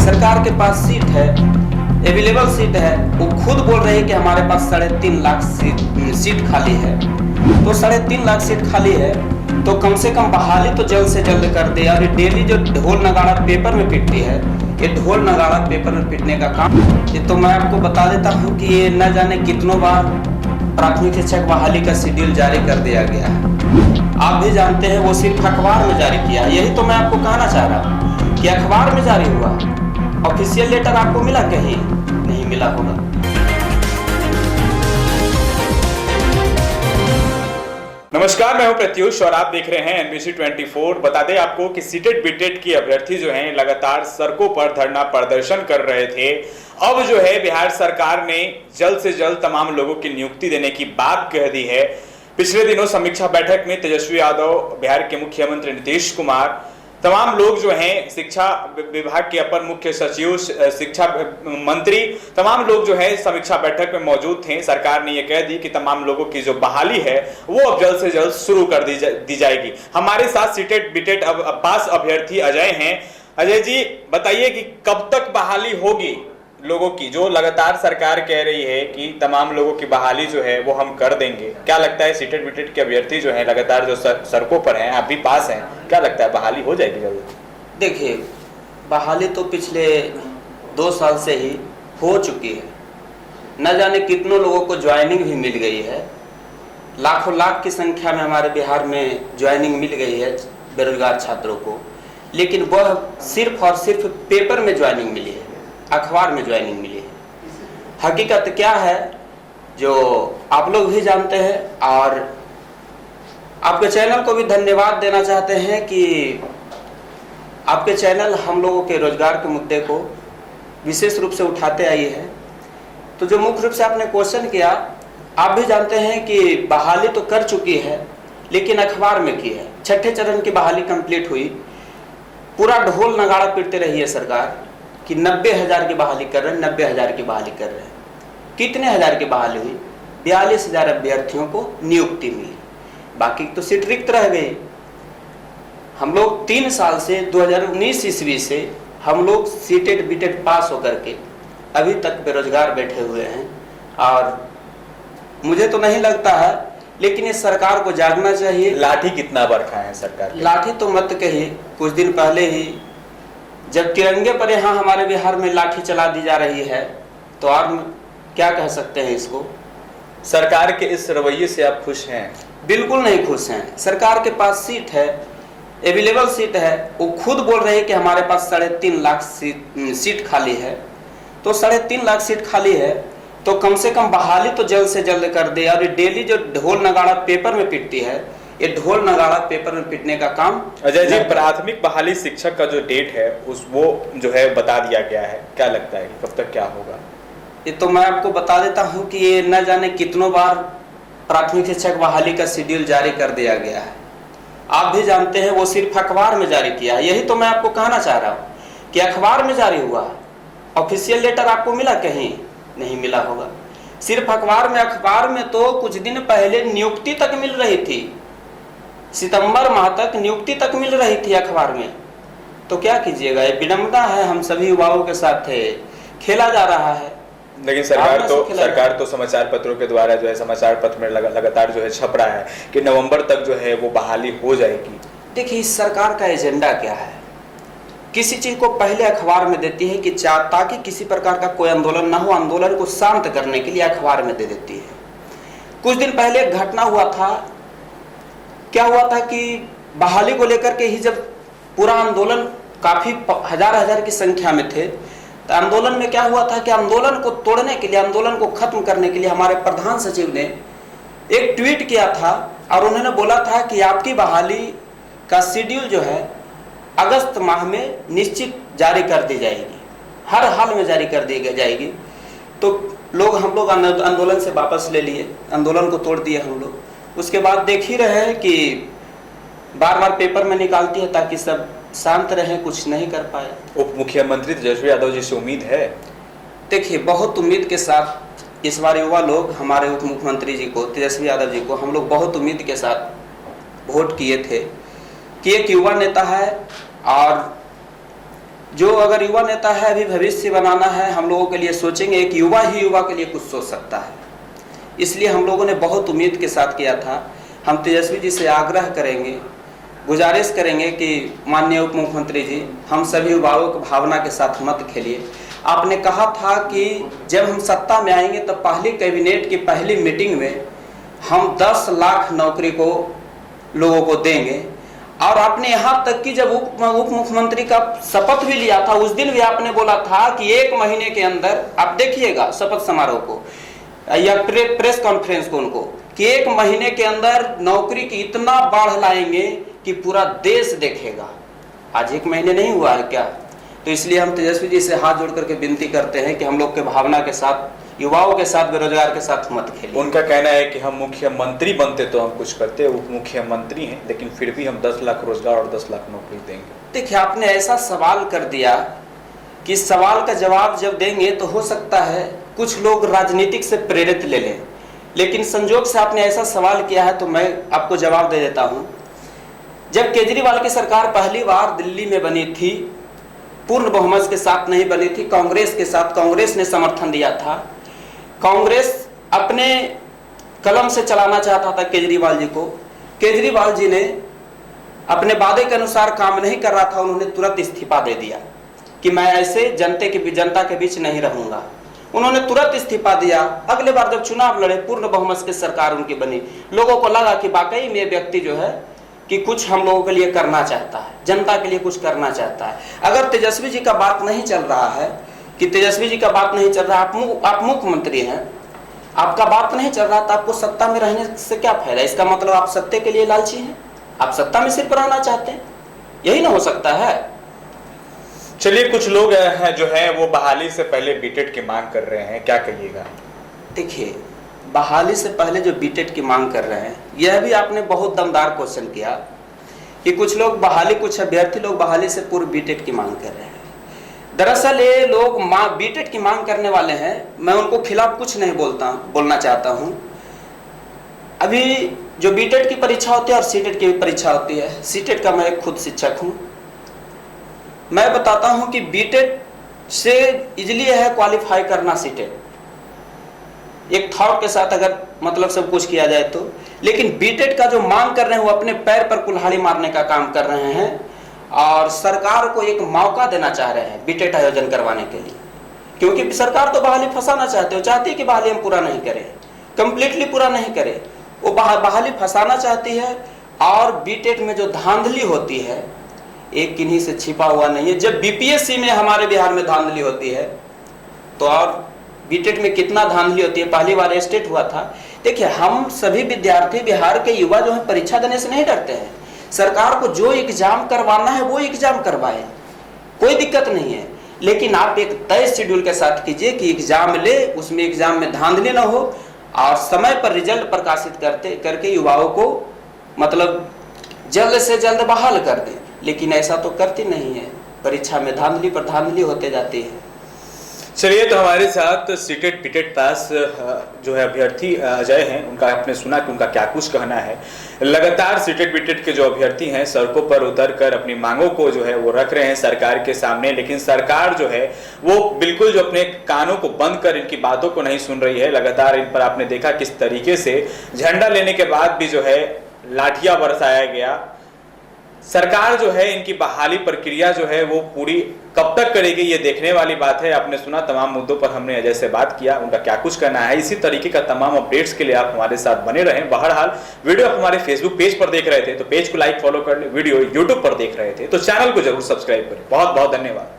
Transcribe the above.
सरकार के पास सीट है, अवेलेबल सीट है। वो खुद बोल रहे हैं कि हमारे पास 3.5 लाख सीट खाली है। तो 3.5 लाख सीट खाली है तो कम से कम बहाली तो जल्द से जल्द कर दे। और डेली जो ढोल नगाड़ा पेपर में पिटती है, ये ढोल नगाड़ा पेपर में पिटने का काम, ये तो मैं आपको बता देता हूँ कि ये न जाने कितनों बार प्राथमिक शिक्षक बहाली का शेड्यूल जारी कर दिया गया है। आप भी जानते हैं वो सिर्फ अखबार में जारी किया। यही तो मैं आपको कहना चाह रहा हूँ कि अखबार में जारी हुआ, ऑफिशियल लेटर आपको मिला कहीं नहीं मिला होगा। नमस्कार, मैं हूं प्रत्युष और आप देख रहे हैं एनबीसी 24। बता दें आपको कि सीटेट बीटेट की अभ्यर्थी जो हैं लगातार सड़कों पर धरना प्रदर्शन कर रहे थे। अब जो है बिहार सरकार ने जल्द से जल्द तमाम लोगों की नियुक्ति देने की बात कह दी है। पिछले दिनों समीक्षा बैठक में तेजस्वी यादव, बिहार के मुख्यमंत्री नीतीश कुमार, तमाम लोग जो हैं शिक्षा विभाग के अपर मुख्य सचिव, शिक्षा मंत्री, तमाम लोग जो है समीक्षा बैठक में मौजूद थे। सरकार ने यह कह दी कि तमाम लोगों की जो बहाली है वो अब जल्द से जल्द शुरू कर दी जाएगी। हमारे साथ सीटेट बीटेट पास अभ्यर्थी अजय हैं। अजय जी, बताइए कि कब तक बहाली होगी लोगों की, जो लगातार सरकार कह रही है कि तमाम लोगों की बहाली जो है वो हम कर देंगे। क्या लगता है सीटेट बीटेट के अभ्यर्थी जो है लगातार जो सड़कों पर हैं, आप भी पास हैं, क्या लगता है बहाली हो जाएगी जल्द? देखिए, बहाली तो पिछले 2 साल से ही हो चुकी है। न जाने कितनों लोगों को ज्वाइनिंग भी मिल गई है। लाखों लाख की संख्या में हमारे बिहार में ज्वाइनिंग मिल गई है बेरोजगार छात्रों को, लेकिन वह सिर्फ और सिर्फ पेपर में ज्वाइनिंग मिली है, अखबार में ज्वाइनिंग मिली है। हकीकत क्या है जो आप लोग भी जानते हैं, और आपके चैनल को भी धन्यवाद देना चाहते हैं कि आपके चैनल हम लोगों के रोजगार के मुद्दे को विशेष रूप से उठाते आई है। तो जो मुख्य रूप से आपने क्वेश्चन किया, आप भी जानते हैं कि बहाली तो कर चुकी है, लेकिन अखबार में की है। 6ठे चरण की बहाली कंप्लीट हुई, पूरा ढोल नगाड़ा पीटते रही है सरकार कि 90,000 की बहाली कर रहे हैं, 90,000 की बहाली कर रहे हैं। कितने हजार की बहाली हुई? 42,000 अभ्यर्थियों को नियुक्ति मिली, बाकी तो सीट रिक्त रह गई। हम लोग 3 साल से 2019 ईस्वी से हम लोग सीटेट बीटेट पास होकर के अभी तक बेरोजगार बैठे हुए हैं। और मुझे तो नहीं लगता है, लेकिन इस सरकार को जागना चाहिए। लाठी कितना बार खाए हैं सरकार? लाठी तो मत कहिए, कुछ दिन पहले ही जब तिरंगे पर यहाँ हमारे बिहार में लाठी चला दी जा रही है, तो और क्या कह सकते हैं इसको। सरकार के इस रवैये से आप खुश हैं? बिल्कुल नहीं खुश हैं। सरकार के पास सीट है, अवेलेबल सीट है। वो खुद बोल रहे हैं कि हमारे पास 3.5 लाख सीट खाली है। तो 3.5 लाख सीट खाली है तो कम से कम बहाली तो जल्द से जल्द कर दे। और डेली जो ढोल नगाड़ा पेपर में पिटती है, ये ढोल नगाड़ा पेपर में पिटने का काम। अजय जी, प्राथमिक बहाली शिक्षक का जो डेट है वो जो है बता दिया गया है, क्या लगता है कब तक क्या होगा? ये तो मैं आपको बता देता हूँ कि ये न जाने कितनों बार प्राथमिक शिक्षक बहाली का शेड्यूल जारी कर दिया गया है। आप भी जानते हैं वो सिर्फ अखबार में जारी किया है। यही तो मैं आपको कहना चाह रहा हूँ कि अखबार में जारी हुआ, ऑफिशियल लेटर आपको मिला कहीं नहीं मिला होगा। सिर्फ अखबार में तो कुछ दिन पहले नियुक्ति तक मिल रही थी, सितंबर माह तक नियुक्ति तक मिल रही थी अखबार में। तो क्या कीजिएगा, ये विडंबना है। हम सभी युवाओं के साथ खेला जा रहा है। लेकिन सरकार तो समाचार पत्रों के द्वारा जो है समाचार पत्र में लगातार जो है छप रहा है कि नवंबर तक जो है वो बहाली हो जाएगी। देखिए, इस सरकार का एजेंडा क्या है? किसी चीज को पहले अखबार में देती है कि ताकि किसी प्रकार का कोई आंदोलन ना हो, आंदोलन को शांत करने के लिए अखबार में दे देती है। कुछ दिन पहले एक घटना हुआ था। क्या हुआ था कि बहाली को लेकर के ही जब पूरा आंदोलन काफी हजार की संख्या में थे, तो आंदोलन में क्या हुआ था कि आंदोलन को तोड़ने के लिए, आंदोलन को खत्म करने के लिए हमारे प्रधान सचिव ने एक ट्वीट किया था और उन्होंने बोला था कि आपकी बहाली का शेड्यूल जो है अगस्त माह में निश्चित जारी कर दी जाएगी, हर हाल में जारी कर दी जाएगी। तो हम लोग आंदोलन से वापस ले लिए, आंदोलन को तोड़ दिए हम लोग। उसके बाद देख ही रहे हैं कि बार बार पेपर में निकालती है ताकि सब शांत रहे, कुछ नहीं कर पाए। उप मुख्यमंत्री तेजस्वी यादव जी से उम्मीद है? देखिए, बहुत उम्मीद के साथ इस बार युवा लोग हमारे उप मुख्यमंत्री जी को, तेजस्वी यादव जी को, हम लोग बहुत उम्मीद के साथ वोट किए थे कि एक युवा नेता है और जो अगर युवा नेता है, अभी भविष्य बनाना है, हम लोगों के लिए सोचेंगे, एक युवा ही युवा के लिए कुछ सोच सकता है। इसलिए हम लोगों ने बहुत उम्मीद के साथ किया था। हम तेजस्वी जी से आग्रह करेंगे, गुजारिश करेंगे कि माननीय उप मुख्यमंत्री जी, हम सभी युवाओं की भावना के साथ मत खेलिए। आपने कहा था कि जब हम सत्ता में आएंगे तो पहली कैबिनेट की पहली मीटिंग में हम 10 लाख नौकरी को लोगों को देंगे, और आपने यहाँ तक कि जब उप मुख्यमंत्री का शपथ भी लिया था, उस दिन भी आपने बोला था कि 1 महीने के अंदर, आप देखिएगा शपथ समारोह को या प्रेस कॉन्फ्रेंस को उनको, कि 1 महीने के अंदर नौकरी की इतना बाढ़ लाएंगे कि पूरा देश देखेगा। आज 1 महीने नहीं हुआ है क्या? तो इसलिए हम तेजस्वी जी से हाथ जोड़ करके विनती करते हैं कि हम लोग के भावना के साथ, युवाओं के साथ, बेरोजगार के साथ मत खेलिए। उनका कहना है कि हम मुख्यमंत्री बनते तो हम कुछ करते, उप मुख्यमंत्री हैं, लेकिन फिर भी हम 10 लाख रोजगार और 10 लाख नौकरी देंगे। देखिए, आपने ऐसा सवाल कर दिया कि सवाल का जवाब जब देंगे तो हो सकता है कुछ लोग राजनीतिक से प्रेरित ले लें, लेकिन संजोग से आपने ऐसा सवाल किया है तो मैं आपको जवाब दे देता हूं। जब केजरीवाल की सरकार पहली बार दिल्ली में बनी थी, पूर्ण बहुमत के साथ नहीं बनी थी, कांग्रेस के साथ, कांग्रेस ने समर्थन दिया था। कांग्रेस अपने कलम से चलाना चाहता था केजरीवाल जी को। केजरीवाल जी ने अपने वादे के अनुसार काम नहीं कर रहा था, उन्होंने तुरंत इस्तीफा दे दिया कि मैं ऐसे जनता के बीच नहीं रहूंगा। उन्होंने तुरंत इस्तीफा दिया। अगले बार जब चुनाव लड़े, पूर्ण बहुमत की सरकार उनकी बनी, लोगों को लगा कि वाकई में व्यक्ति जो है कि कुछ हम लोगों के लिए करना चाहता है, जनता के लिए कुछ करना चाहता है। अगर तेजस्वी जी का बात नहीं चल रहा है, कि तेजस्वी जी का बात नहीं चल रहा, आप मुख्यमंत्री हैं, आपका बात नहीं चल रहा, तो आपको सत्ता में रहने से क्या फायदा? इसका मतलब आप सत्ते के लिए लालची हैं, आप सत्ता में सिर्फ रहना चाहते हैं, यही ना हो सकता है। चलिए, कुछ लोग हैं जो है वो बहाली से पहले बीटेट की मांग कर रहे हैं, क्या कहिएगा? देखिए, बहाली से पहले जो बीटेट की मांग कर रहे हैं, यह भी आपने बहुत दमदार क्वेश्चन किया कि कुछ लोग बहाली, कुछ अभ्यर्थी लोग बहाली से पूर्व बीटेट की मांग कर रहे हैं। दरअसल ये लोग बीटेट की मांग करने वाले हैं, मैं उनको खिलाफ कुछ नहीं बोलना चाहता हूं। अभी जो बीटेट की परीक्षा होती है और सीटेट की भी परीक्षा होती है, सीटेट का मैं खुद शिक्षक हूं, मैं बताता हूं कि बीटेट से इजीली है क्वालिफाई करना सीटेट, एक थॉट के साथ अगर मतलब सब कुछ किया जाए तो। लेकिन बीटेट का जो मांग कर रहे हैं वो अपने पैर पर कुल्हाड़ी मारने का काम कर रहे हैं, और सरकार को एक मौका देना चाह रहे हैं बीटेट आयोजन करवाने के लिए, क्योंकि सरकार तो बहाली फंसाना चाहते हो, चाहती है कि बहाली हम पूरा नहीं करें, कंप्लीटली पूरा नहीं करें, वो बहाली फंसाना चाहती है। और बीटेट में जो धांधली होती है, एक किन्हीं से छिपा हुआ नहीं है। जब बीपीएससी में हमारे बिहार में धांधली होती है तो और बीटेट में कितना धांधली होती है, पहली बार स्टेट हुआ था। देखिए, हम सभी विद्यार्थी, बिहार के युवा जो है परीक्षा देने से नहीं डरते हैं। सरकार को जो एग्जाम करवाना है वो एग्जाम करवाए, कोई दिक्कत नहीं है, लेकिन आप एक तय शेड्यूल के साथ कीजिए कि एग्जाम ले, उसमें एग्जाम में धांधली ना हो, और समय पर रिजल्ट प्रकाशित करके युवाओं को मतलब जल्द से जल्द बहाल कर दे। लेकिन ऐसा तो करती नहीं है, परीक्षा में धांधली पर धांधली होते जाती है। चलिए, तो हमारे साथ सीटेट बीटेट पास जो है अभ्यर्थी अजय हैं, उनका आपने सुना कि उनका क्या कुछ कहना है। लगातार सीटेट बीटेट के जो अभ्यर्थी हैं सड़कों पर उतरकर अपनी मांगों को जो है वो रख रहे हैं सरकार के सामने, लेकिन सरकार जो है वो बिल्कुल जो अपने कानों को बंद कर इनकी बातों को नहीं सुन रही है। लगातार इन पर आपने देखा किस तरीके से झंडा लेने के बाद भी जो है लाठियां बरसाया गया। सरकार जो है इनकी बहाली प्रक्रिया जो है वो पूरी कब तक करेगी, ये देखने वाली बात है। आपने सुना तमाम मुद्दों पर हमने अजय से बात किया, उनका क्या कुछ करना है। इसी तरीके का तमाम अपडेट्स के लिए आप हमारे साथ बने रहें। बहरहाल, वीडियो आप हमारे फेसबुक पेज पर देख रहे थे तो पेज को लाइक फॉलो कर ले, वीडियो यूट्यूब पर देख रहे थे तो चैनल को जरूर सब्सक्राइब करें। बहुत बहुत धन्यवाद।